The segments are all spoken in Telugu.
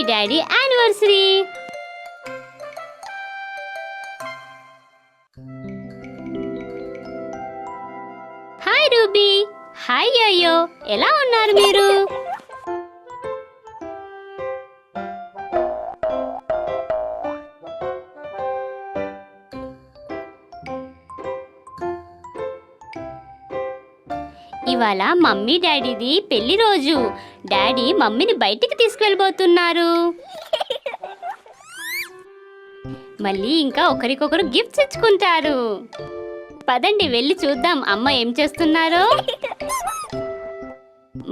Daddy anniversary. Hi Ruby. Hi Yoyo. ఎలా ఉన్నారు మీరు? ఇవాళ మమ్మీ డాడీది పెళ్లి రోజు. డాడీ మమ్మీని బయటికి తీసుకెళ్ళబోతున్నారు. మళ్ళీ ఇంకా ఒకరికొకరు గిఫ్ట్స్ ఇచ్చుకుంటారు. పదండి వెళ్ళి చూద్దాం అమ్మ ఏం చేస్తున్నారో.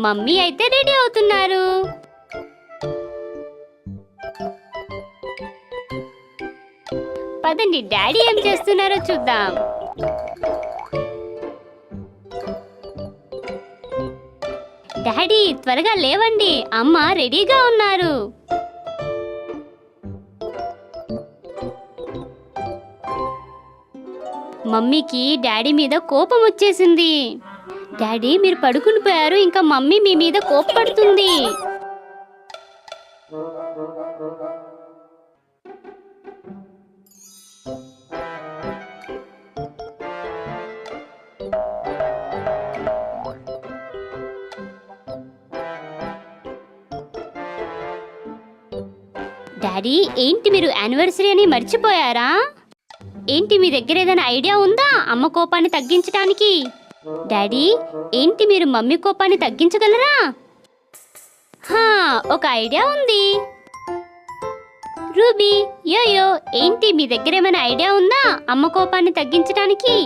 మమ్మీ అయితే రెడీ అవుతున్నారు. పదండి డాడీ ఏం చేస్తున్నారో చూద్దాం. డాడీ త్వరగా లేవండి, అమ్మ రెడీగా ఉన్నారు. మమ్మీకి డాడీ మీద కోపం వచ్చేసింది. డాడీ మీరు పడుకుని పోయారు, ఇంకా మమ్మీ మీ మీద కోపపడుతుంది. డాడీ ఏంటి మీరు యానివర్సరీ అని మర్చిపోయారా? ఏంటి మీ దగ్గర ఏదైనా ఐడియా ఉందా అమ్మ కోపాన్ని తగ్గించడానికి? డాడీ ఏంటి మీరు మమ్మీ కోపాన్ని తగ్గించగలరా? ఒక ఐడియా ఉంది. రూబీ, యోయో ఏంటి మీ దగ్గర ఏమైనా ఐడియా ఉందా అమ్మ కోపాన్ని తగ్గించడానికి?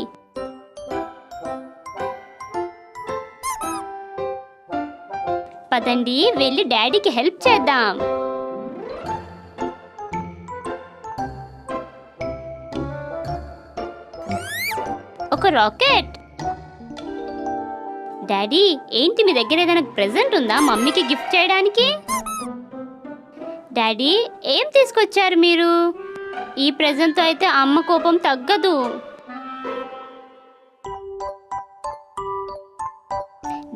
పదండి వెళ్ళి డాడీకి హెల్ప్ చేద్దాం. ఒక రాకెట్. డాడీ ఏంటి మీ దగ్గర ఏదైనా ప్రెజెంట్ ఉందా మమ్మీకి గిఫ్ట్ చేయడానికి? డాడీ ఏం తీసుకొచ్చారు మీరు? ఈ ప్రెజెంట్తో అయితే అమ్మ కోపం తగ్గదు.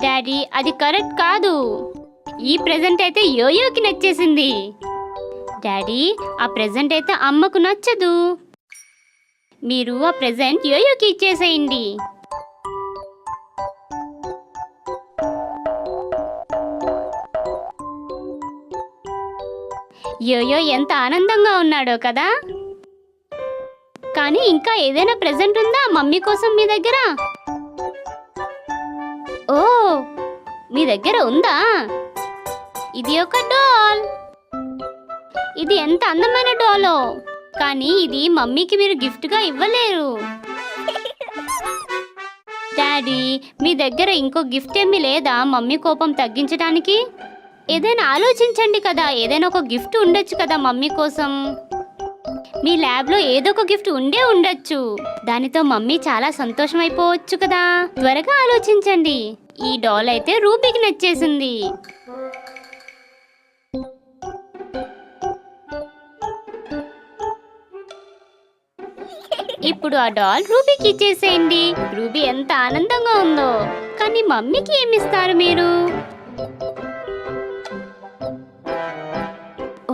డాడీ అది కరెక్ట్ కాదు. ఈ ప్రెజెంట్ అయితే యోయోకి నచ్చేసింది. డాడీ ఆ ప్రెజెంట్ అయితే అమ్మకు నచ్చదు. మీరు ఆ ప్రెజెంట్ యోయోకి ఇచ్చేసేయండి. యోయో ఎంత ఆనందంగా ఉన్నాడో కదా. కానీ ఇంకా ఏదైనా ప్రెజెంట్ ఉందా మమ్మీ కోసం మీ దగ్గర? ఓ మీ దగ్గర ఉందా? ఇది ఒక డాల్. ఇది ఎంత అందమైన డాలో, కానీ ఇది మమ్మీకి మీరు గిఫ్ట్గా ఇవ్వలేరు. డాడీ మీ దగ్గర ఇంకో గిఫ్ట్ ఏమీ లేదా మమ్మీ కోపం తగ్గించడానికి? ఏదైనా ఆలోచించండి కదా, ఏదైనా ఒక గిఫ్ట్ ఉండొచ్చు కదా మమ్మీ కోసం. మీ ల్యాబ్లో ఏదో ఒక గిఫ్ట్ ఉండొచ్చు. దానితో మమ్మీ చాలా సంతోషమైపోవచ్చు కదా. త్వరగా ఆలోచించండి. ఈ డాల్ అయితే రూబీకి నచ్చేసింది. ఇప్పుడు ఆ డాల్ రూబీకి ఇచ్చేసేయండి. రూబీ ఎంత ఆనందంగా ఉందో. కానీ మమ్మీకి ఏమిస్తారు మీరు?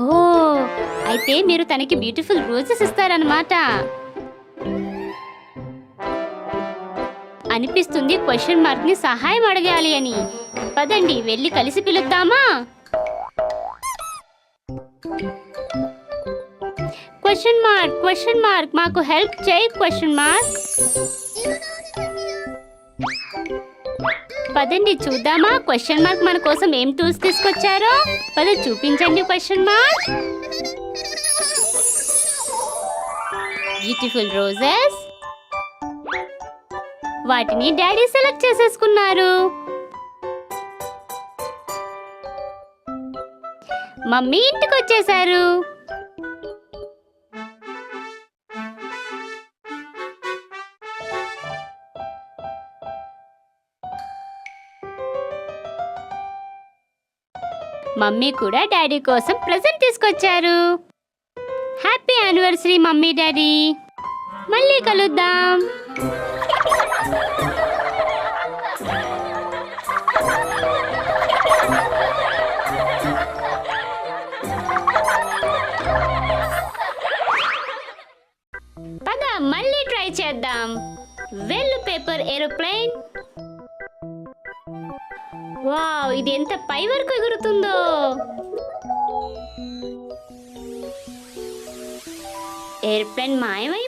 ఓ అయితే మీరు తనకి బ్యూటిఫుల్ రోజెస్ ఇస్తారన్నమాట. అనిపిస్తుంది క్వశ్చన్ మార్క్ ని సహాయం అడగాలి అని. పదండి వెళ్ళి కలిసి పిలుద్దామా? క్వశ్చన్ మార్క్ మాకు హెల్ప్ చేయి క్వశ్చన్ మార్క్. పదండి చూద్దామా క్వశ్చన్ మార్క్ మన కోసం ఏం టూల్స్ తీసుకొచ్చారో. పద చూపించండి క్వశ్చన్ మార్క్. Beautiful roses. వాటిని డాడీ సెలెక్ట్ చేసేసుకున్నారు. మమ్మీ ఇంటికి వచ్చేసారు. మమ్మీ కూడా డాడీ కోసం ప్రెజెంట్ తీసుకొచ్చారు. Happy anniversary mummy daddy. మళ్ళీ కలుద్దాం. ట్రై చేద్దాం. Well paper aeroplane. వావ్, ఇది ఎంత పై వరకు ఎగురుతుందో. ఎయిర్ప్లేన్ మాయమైపోయింది.